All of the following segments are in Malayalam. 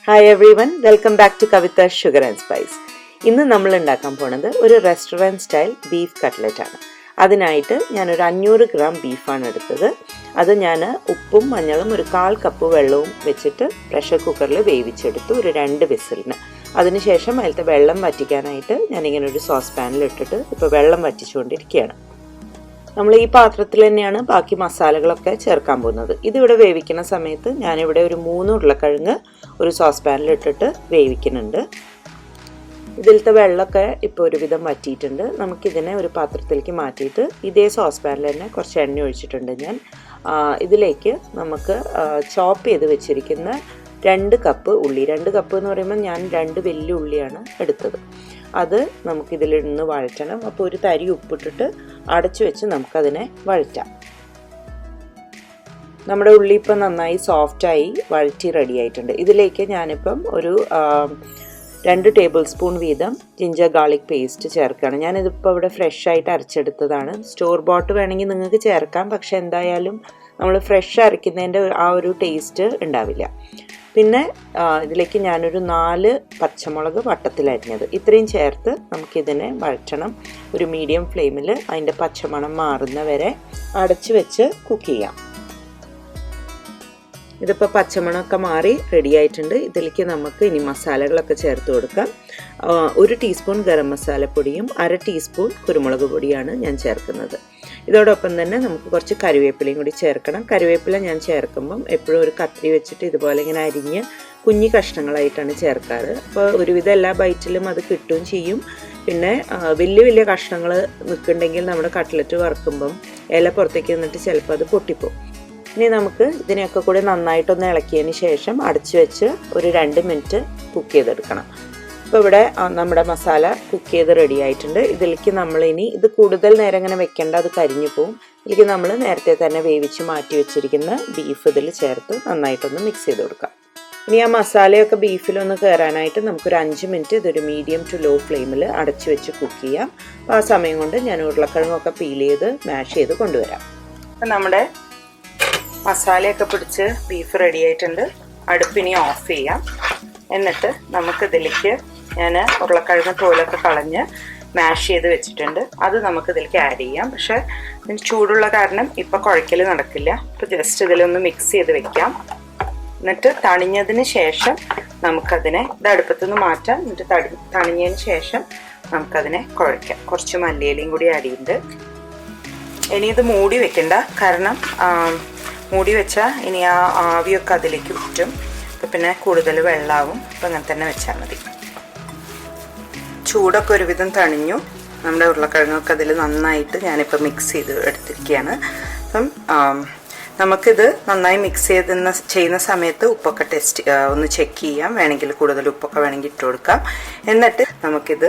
Hi everyone, welcome back to Kavitha Sugar and Spice. ഇന്ന് നമ്മൾ ഉണ്ടാക്കാൻ പോകുന്നത് ഒരു റെസ്റ്റോറൻറ്റ് സ്റ്റൈൽ ബീഫ് കട്ട്ലറ്റ് ആണ്. അതിനായിട്ട് ഞാനൊരു 500 ഗ്രാം ബീഫാണ് എടുത്തത്. അത് ഞാൻ ഉപ്പും മഞ്ഞളും ഒരു 1/4 കപ്പ് വെള്ളവും വെച്ചിട്ട് പ്രഷർ കുക്കറിൽ വേവിച്ചെടുത്തു ഒരു 2 വിസിലിന്. അതിനുശേഷം അതിലത്തെ വെള്ളം വറ്റിക്കാനായിട്ട് ഞാനിങ്ങനെ ഒരു സോസ് പാനിൽ ഇട്ടിട്ട് ഇപ്പോൾ വെള്ളം വറ്റിച്ചുകൊണ്ടിരിക്കുകയാണ്. നമ്മൾ ഈ പാത്രത്തിൽ തന്നെയാണ് ബാക്കി മസാലകളൊക്കെ ചേർക്കാൻ പോകുന്നത്. ഇതിവിടെ വേവിക്കുന്ന സമയത്ത് ഞാനിവിടെ ഒരു 3 ഉരുളക്കിഴങ്ങ് ഒരു സോസ് പാനിൽ ഇട്ടിട്ട് വേവിക്കുന്നുണ്ട്. ഇതിലത്തെ വെള്ളമൊക്കെ ഇപ്പോൾ ഒരുവിധം വറ്റിയിട്ടുണ്ട്. നമുക്കിതിനെ ഒരു പാത്രത്തിലേക്ക് മാറ്റിയിട്ട് ഇതേ സോസ് പാനിൽ തന്നെ കുറച്ച് എണ്ണ ഒഴിച്ചിട്ടുണ്ട് ഞാൻ. ഇതിലേക്ക് നമുക്ക് ചോപ്പ് ചെയ്ത് വെച്ചിരിക്കുന്ന 2 കപ്പ് ഉള്ളി, 2 കപ്പ് എന്ന് പറയുമ്പോൾ ഞാൻ 2 വലിയ ഉള്ളിയാണ് എടുത്തത്. അത് നമുക്കിതിലിരുന്ന് വഴറ്റണം. അപ്പോൾ ഒരു തരി ഉപ്പിട്ടിട്ട് അടച്ചു വെച്ച് നമുക്കതിനെ വഴറ്റാം. നമ്മുടെ ഉള്ളി ഇപ്പം നന്നായി സോഫ്റ്റായി വഴറ്റി റെഡി ആയിട്ടുണ്ട്. ഇതിലേക്ക് ഞാനിപ്പം ഒരു 2 ടേബിൾ സ്പൂൺ വീതം ജിഞ്ചർ ഗാർലിക് പേസ്റ്റ് ചേർക്കുകയാണ്. ഞാനിതിപ്പോൾ ഇവിടെ ഫ്രഷ് ആയിട്ട് അരച്ചെടുത്തതാണ്. സ്റ്റോർ ബോട്ട് വേണമെങ്കിൽ നിങ്ങൾക്ക് ചേർക്കാം, പക്ഷെ എന്തായാലും നമ്മൾ ഫ്രഷ് അരയ്ക്കുന്നതിൻ്റെ ആ ഒരു ടേസ്റ്റ് ഉണ്ടാവില്ല. പിന്നെ ഇതിലേക്ക് ഞാനൊരു 4 പച്ചമുളക് വട്ടത്തിലരിഞ്ഞത് ഇത്രയും ചേർത്ത് നമുക്കിതിനെ വഴറ്റണം. ഒരു മീഡിയം ഫ്ലെയിമിൽ അതിൻ്റെ പച്ചമണം മാറുന്ന വരെ അടച്ചു വെച്ച് കുക്ക് ചെയ്യാം. ഇതിപ്പോൾ പച്ചമണമൊക്കെ മാറി റെഡി ആയിട്ടുണ്ട്. ഇതിലേക്ക് നമുക്ക് ഇനി മസാലകളൊക്കെ ചേർത്ത് കൊടുക്കാം. 1 ടീസ്പൂൺ ഗരം മസാലപ്പൊടിയും 1/2 ടീസ്പൂൺ കുരുമുളക് പൊടിയാണ് ഞാൻ ചേർക്കുന്നത്. ഇതോടൊപ്പം തന്നെ നമുക്ക് കുറച്ച് കറിവേപ്പിലയും കൂടി ചേർക്കണം. കറിവേപ്പില ഞാൻ ചേർക്കുമ്പം എപ്പോഴും ഒരു കത്തി വെച്ചിട്ട് ഇതുപോലെ ഇങ്ങനെ അരിഞ്ഞ് കുഞ്ഞി കഷ്ണങ്ങളായിട്ടാണ് ചേർക്കാറ്. അപ്പോൾ ഒരുവിധം എല്ലാ ബൈറ്റിലും അത് കിട്ടുകയും ചെയ്യും. പിന്നെ വലിയ കഷ്ണങ്ങൾ നിൽക്കുന്നുണ്ടെങ്കിൽ നമ്മുടെ കട്ട്ലറ്റ് വറുക്കുമ്പം ഇല പുറത്തേക്ക് നിന്നിട്ട് ചിലപ്പോൾ അത് പൊട്ടിപ്പോവും. ഇനി നമുക്ക് ഇതിനെയൊക്കെ കൂടി നന്നായിട്ടൊന്ന് ഇളക്കിയതിന് ശേഷം അടച്ചു വെച്ച് ഒരു 2 മിനിറ്റ് കുക്ക് ചെയ്തെടുക്കണം. അപ്പോൾ ഇവിടെ നമ്മുടെ മസാല കുക്ക് ചെയ്ത് റെഡി ആയിട്ടുണ്ട്. ഇതിലേക്ക് നമ്മളിനി ഇത് കൂടുതൽ നേരം ഇങ്ങനെ വെക്കേണ്ട, അത് കരിഞ്ഞു പോവും. ഇതിലേക്ക് നമ്മൾ നേരത്തെ തന്നെ വേവിച്ച് മാറ്റി വെച്ചിരിക്കുന്ന ബീഫ് ഇതിൽ ചേർത്ത് നന്നായിട്ടൊന്ന് മിക്സ് ചെയ്ത് കൊടുക്കാം. ഇനി ആ മസാലയൊക്കെ ബീഫിലൊന്ന് കയറാനായിട്ട് നമുക്കൊരു 5 മിനിറ്റ് ഇതൊരു മീഡിയം ടു ലോ ഫ്ലെയിമിൽ അടച്ചു വെച്ച് കുക്ക് ചെയ്യാം. അപ്പോൾ ആ സമയം കൊണ്ട് ഞാൻ ഉരുളക്കിഴങ്ങൊക്കെ പീൽ ചെയ്ത് മാഷ് ചെയ്ത് കൊണ്ടുവരാം. അപ്പം നമ്മുടെ മസാലയൊക്കെ പിടിച്ച് ബീഫ് റെഡി ആയിട്ടുണ്ട്. അടുപ്പിനി ഓഫ് ചെയ്യാം. എന്നിട്ട് നമുക്കിതിലേക്ക് ഞാൻ ഉരുളക്കിഴങ്ങ് തോലൊക്കെ കളഞ്ഞ് മാഷ് ചെയ്ത് വെച്ചിട്ടുണ്ട്. അത് നമുക്കിതിലേക്ക് ആഡ് ചെയ്യാം. പക്ഷേ ഇതിന് ചൂടുള്ള കാരണം ഇപ്പോൾ കുഴയ്ക്കൽ നടക്കില്ല. ഇപ്പോൾ ജസ്റ്റ് ഇതിലൊന്ന് മിക്സ് ചെയ്ത് വെക്കാം. എന്നിട്ട് തണിഞ്ഞതിന് ശേഷം നമുക്കതിനെ ഇത് അടുപ്പത്തുനിന്ന് മാറ്റാം. എന്നിട്ട് തണിഞ്ഞതിന് ശേഷം നമുക്കതിനെ കുഴയ്ക്കാം. കുറച്ച് മല്ലിയിലയും കൂടി ആഡ് ചെയ്യുന്നുണ്ട്. ഇനി ഇത് മൂടി വെക്കണ്ട, കാരണം മൂടി വെച്ചാൽ ഇനി ആ ആവിയൊക്കെ അതിലേക്ക് ഊറ്റും. അപ്പോൾ പിന്നെ കൂടുതൽ വെള്ളമാവും. അപ്പോൾ അങ്ങനെ തന്നെ വെച്ചാൽ മതി. ചൂടൊക്കെ ഒരുവിധം തണിഞ്ഞു. നമ്മുടെ ഉരുളക്കിഴങ്ങൊക്കെ അതിൽ നന്നായിട്ട് ഞാനിപ്പോൾ മിക്സ് ചെയ്ത് എടുത്തിരിക്കുകയാണ്. അപ്പം നമുക്കിത് നന്നായി മിക്സ് ചെയ്യുന്ന സമയത്ത് ഉപ്പൊക്കെ ഒന്ന് ചെക്ക് ചെയ്യാം. വേണമെങ്കിൽ കൂടുതൽ ഉപ്പൊക്കെ വേണമെങ്കിൽ ഇട്ട് കൊടുക്കാം. എന്നിട്ട് നമുക്കിത്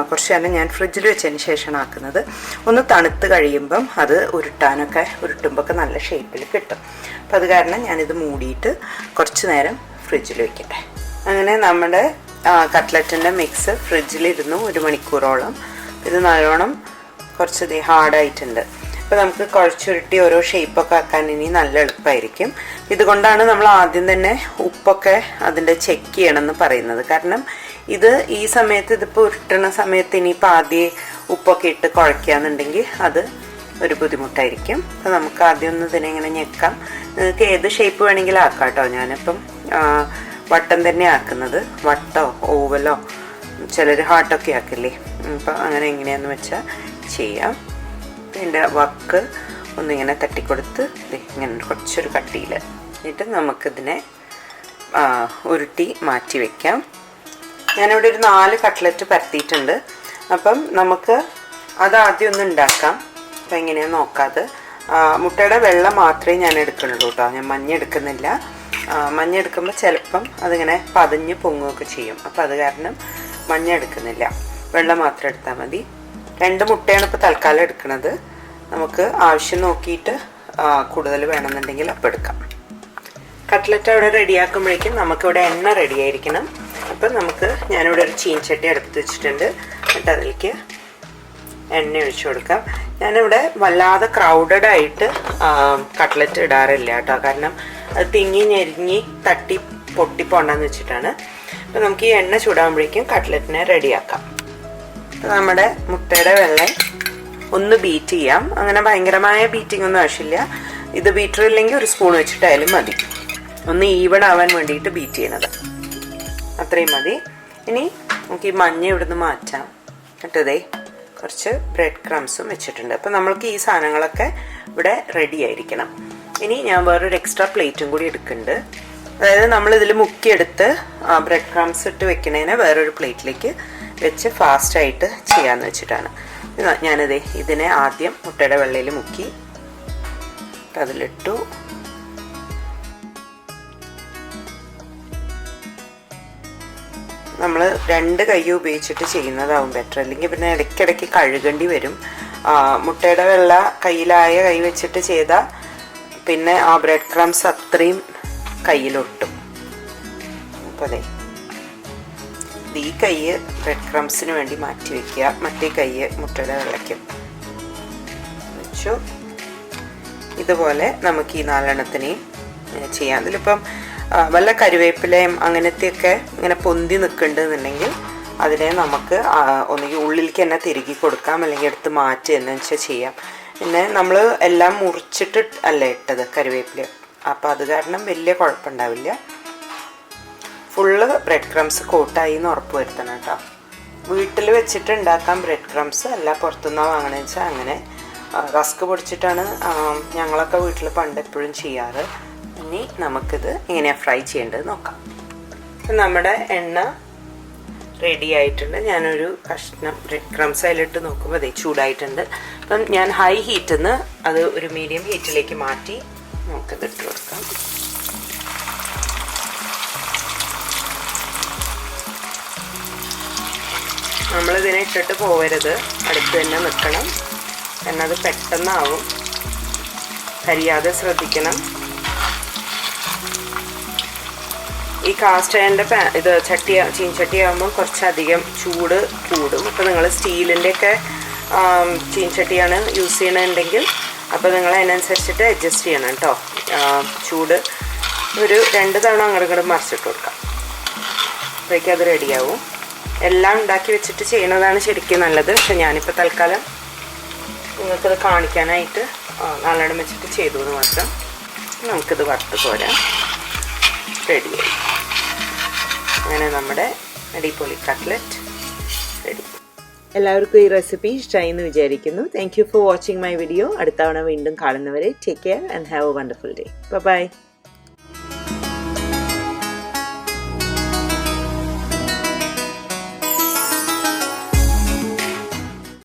കുറച്ച് നേരം ഞാൻ ഫ്രിഡ്ജിൽ വെച്ചതിന് ശേഷമാണ് ആക്കുന്നത്. ഒന്ന് തണുത്ത് കഴിയുമ്പം അത് ഉരുട്ടുമ്പോൾ ഒക്കെ നല്ല ഷേപ്പിൽ കിട്ടും. അപ്പം അത് കാരണം ഞാനിത് മൂടിയിട്ട് കുറച്ച് നേരം ഫ്രിഡ്ജിൽ വെക്കട്ടെ. അങ്ങനെ നമ്മുടെ കട്ട്ലറ്റിൻ്റെ മിക്സ് ഫ്രിഡ്ജിലിരുന്നു 1 മണിക്കൂറോളം. ഇത് നല്ലോണം കുറച്ച് ഹാർഡായിട്ടുണ്ട്. അപ്പോൾ നമുക്ക് കുഴച്ചുരുട്ടി ഓരോ ഷേപ്പൊക്കെ ആക്കാൻ ഇനി നല്ല എളുപ്പമായിരിക്കും. ഇതുകൊണ്ടാണ് നമ്മൾ ആദ്യം തന്നെ ഉപ്പൊക്കെ അതിൻ്റെ ചെക്ക് ചെയ്യണമെന്ന് പറയുന്നത്. കാരണം ഇത് ഈ സമയത്ത് ഇതിപ്പോൾ ഉരുട്ടണ സമയത്ത് ഇനിയിപ്പോൾ ആദ്യം ഉപ്പൊക്കെ ഇട്ട് കുഴയ്ക്കുകയെന്നുണ്ടെങ്കിൽ അത് ഒരു ബുദ്ധിമുട്ടായിരിക്കും. അപ്പോൾ നമുക്ക് ആദ്യം ഒന്ന് ഇതിനെ ഇങ്ങനെ ഞെക്കാം. നിങ്ങൾക്ക് ഏത് ഷേപ്പ് വേണമെങ്കിലും ആക്കാം കേട്ടോ. ഞാനിപ്പം വട്ടം തന്നെ ആക്കുന്നത്. വട്ടോ ഓവലോ ചിലർ ഹാർട്ടൊക്കെ ആക്കില്ലേ. അപ്പം അങ്ങനെ എങ്ങനെയാണെന്ന് വെച്ചാൽ ചെയ്യാം. ഇതിൻ്റെ വക്ക് ഒന്നിങ്ങനെ തട്ടിക്കൊടുത്ത് ഇങ്ങനെ കുറച്ചൊരു കട്ടിയിൽ എന്നിട്ട് നമുക്കിതിനെ ഉരുട്ടി മാറ്റി വയ്ക്കാം. ഞാനിവിടെ ഒരു 4 കട്ട്ലറ്റ് പരത്തിയിട്ടുണ്ട്. അപ്പം നമുക്ക് അതാദ്യം ഒന്ന് ഉണ്ടാക്കാം. അപ്പം എങ്ങനെയാണെന്ന് നോക്കാതെ മുട്ടയുടെ വെള്ളം മാത്രമേ ഞാൻ എടുക്കുന്നുള്ളൂ കേട്ടോ. ഞാൻ മഞ്ഞ എടുക്കുന്നില്ല. മഞ്ഞ എടുക്കുമ്പോൾ ചിലപ്പം അതിങ്ങനെ പതഞ്ഞ് പൊങ്ങുകയൊക്കെ ചെയ്യും. അപ്പം അത് കാരണം മഞ്ഞ എടുക്കുന്നില്ല, വെള്ളം മാത്രം എടുത്താൽ മതി. 2 മുട്ടയാണ് ഇപ്പോൾ തൽക്കാലം എടുക്കുന്നത്. നമുക്ക് ആവശ്യം നോക്കിയിട്ട് കൂടുതൽ വേണമെന്നുണ്ടെങ്കിൽ അപ്പം എടുക്കാം. കട്ട്ലറ്റ് അവിടെ റെഡിയാക്കുമ്പോഴേക്കും നമുക്കിവിടെ എണ്ണ റെഡിയായിരിക്കണം. അപ്പം ഞാനിവിടെ ഒരു ചീനച്ചട്ടി അടുപ്പത്ത് വെച്ചിട്ടുണ്ട്. എന്നിട്ട് അതിലേക്ക് എണ്ണ ഒഴിച്ചു കൊടുക്കാം. ഞാനിവിടെ വല്ലാതെ ക്രൗഡഡ് ആയിട്ട് കട്ട്ലറ്റ് ഇടാറില്ല കേട്ടോ. കാരണം അത് തിങ്ങി ഞെരിഞ്ഞി തട്ടി പൊട്ടിപ്പോണ്ടെന്ന് വെച്ചിട്ടാണ്. അപ്പോൾ നമുക്ക് ഈ എണ്ണ ചൂടാകുമ്പോഴേക്കും കട്ട്ലറ്റിനെ റെഡിയാക്കാം. അപ്പോൾ നമ്മുടെ മുട്ടയുടെ വെള്ള ഒന്ന് ബീറ്റ് ചെയ്യാം. അങ്ങനെ ഭയങ്കരമായ ബീറ്റിംഗ് ഒന്നും ആവശ്യമില്ല. ഇത് ബീറ്റർ ഇല്ലെങ്കിൽ ഒരു സ്പൂൺ വെച്ചിട്ടായാലും മതി. ഒന്ന് ഈവൺ ആവാൻ വേണ്ടിയിട്ട് ബീറ്റ് ചെയ്യണത്, അത്രയും മതി. ഇനി നമുക്ക് ഈ മഞ്ഞ ഇവിടുന്ന് മാറ്റാം. എന്നിട്ടതേ കുറച്ച് ബ്രെഡ് ക്രംസും വെച്ചിട്ടുണ്ട്. അപ്പോൾ നമ്മൾക്ക് ഈ സാധനങ്ങളൊക്കെ ഇവിടെ റെഡി ആയിരിക്കണം. ഇനി ഞാൻ വേറൊരു എക്സ്ട്രാ പ്ലേറ്റും കൂടി എടുക്കുന്നുണ്ട്. അതായത് നമ്മളിതിൽ മുക്കിയെടുത്ത് ബ്രെഡ് ക്രംസ് ഇട്ട് വെക്കണേനെ വേറൊരു പ്ലേറ്റിലേക്ക് വെച്ച് ഫാസ്റ്റായിട്ട് ചെയ്യാമെന്ന് വെച്ചിട്ടാണ്. ഞാനതേ ഇതിനെ ആദ്യം മുട്ടയുടെ വെള്ളയിൽ മുക്കി അതിലിട്ടു. നമ്മൾ 2 കൈ ഉപയോഗിച്ചിട്ട് ചെയ്യുന്നതാവും ബെറ്റർ. അല്ലെങ്കിൽ പിന്നെ ഇടയ്ക്കിടയ്ക്ക് കഴുകേണ്ടി വരും. മുട്ടയുടെ വെള്ള കയ്യിലായ കൈ വെച്ചിട്ട് ചെയ്താൽ പിന്നെ ആ ബ്രെഡ് ക്രംസ് അത്രയും കയ്യിലൊട്ടും. അപ്പോൾ അതെ ഈ കൈ ബ്രെഡ് ക്രംസിന് വേണ്ടി മാറ്റി വയ്ക്കുക, മറ്റേ കൈ മുട്ടയുടെ വെള്ളയ്ക്കും വെച്ചു. ഇതുപോലെ നമുക്ക് ഈ 4 എണ്ണത്തിനെയും ചെയ്യാം. അതിലിപ്പം വല്ല കറിവേപ്പിലയും അങ്ങനത്തെയൊക്കെ ഇങ്ങനെ പൊന്തി നിൽക്കുന്നുണ്ടെന്നുണ്ടെങ്കിൽ അതിനെ നമുക്ക് ഒന്നുകിൽ ഉള്ളിലേക്ക് തന്നെ തിരുകി കൊടുക്കാം, അല്ലെങ്കിൽ എടുത്ത് മാറ്റി എന്ന് വെച്ചാൽ ചെയ്യാം. പിന്നെ നമ്മൾ എല്ലാം മുറിച്ചിട്ട് അല്ല ഇട്ടത് കറിവേപ്പില, അപ്പോൾ അത് കാരണം വലിയ കുഴപ്പമുണ്ടാവില്ല. ഫുള്ള് ബ്രെഡ് ക്രംസ് കോട്ടായി എന്ന് ഉറപ്പ് വരുത്തണം കേട്ടോ. വീട്ടിൽ വെച്ചിട്ട് ഉണ്ടാക്കാം ബ്രെഡ് ക്രംസ്, അല്ല പുറത്തുനിന്നാണ് വാങ്ങണമെന്ന് വെച്ചാൽ അങ്ങനെ. റസ്ക് പൊടിച്ചിട്ടാണ് ഞങ്ങളൊക്കെ വീട്ടിൽ പണ്ട് എപ്പോഴും ചെയ്യാറ്. ഇനി നമുക്കിത് എങ്ങനെയാണ് ഫ്രൈ ചെയ്യേണ്ടത് നോക്കാം. നമ്മുടെ എണ്ണ റെഡി ആയിട്ടുണ്ട്. ഞാനൊരു കഷ്ണം ബ്രെഡ് ക്രംസ് അതിലിട്ട് നോക്കുമ്പോൾ അതേ ചൂടായിട്ടുണ്ട്. അപ്പം ഞാൻ ഹൈ ഹീറ്റിൽ നിന്ന് അത് ഒരു മീഡിയം ഹീറ്റിലേക്ക് മാറ്റി നമുക്കത് ഇട്ട് കൊടുക്കാം. നമ്മളിതിനെ ഇട്ടിട്ട് പോകരുത്, അടുത്ത് തന്നെ നിൽക്കണം. എന്നത് പെട്ടെന്നാവും, കരിയാതെ ശ്രദ്ധിക്കണം. ഈ കാസ്റ്റ് അയണിൻ്റെ ഇത് ചീൻചട്ടി ആകുമ്പോൾ കുറച്ചധികം ചൂട് കൂടും. അപ്പോൾ നിങ്ങൾ സ്റ്റീലിൻ്റെയൊക്കെ ചീൻചട്ടിയാണ് യൂസ് ചെയ്യണമെന്നുണ്ടെങ്കിൽ അപ്പോൾ നിങ്ങൾ അതിനനുസരിച്ചിട്ട് അഡ്ജസ്റ്റ് ചെയ്യണം കേട്ടോ. ചൂട് ഒരു 2 തവണ അങ്ങോട്ട് മറിച്ചിട്ട് കൊടുക്കാം, അപ്പോഴേക്കും അത് റെഡിയാവും. എല്ലാം ഉണ്ടാക്കി വെച്ചിട്ട് ചെയ്യുന്നതാണ് ശരിക്കും നല്ലത്. പക്ഷെ ഞാനിപ്പോൾ തൽക്കാലം നിങ്ങൾക്കത് കാണിക്കാനായിട്ട് 4 എണ്ണം വെച്ചിട്ട് ചെയ്തു എന്ന് മാത്രം. നമുക്കിത് വറുത്ത് പോരാം. റെഡിയായി. അങ്ങനെ നമ്മുടെ അടിപൊളി കട്ട്ലറ്റ് റെഡി. എല്ലാവർക്കും ഈ റെസിപ്പി ഇഷ്ടമായി എന്ന് വിചാരിക്കുന്നു. Thank you for watching my video. അടുത്ത തവണ വീണ്ടും കാണുന്നവരെ take care and have a wonderful day. By.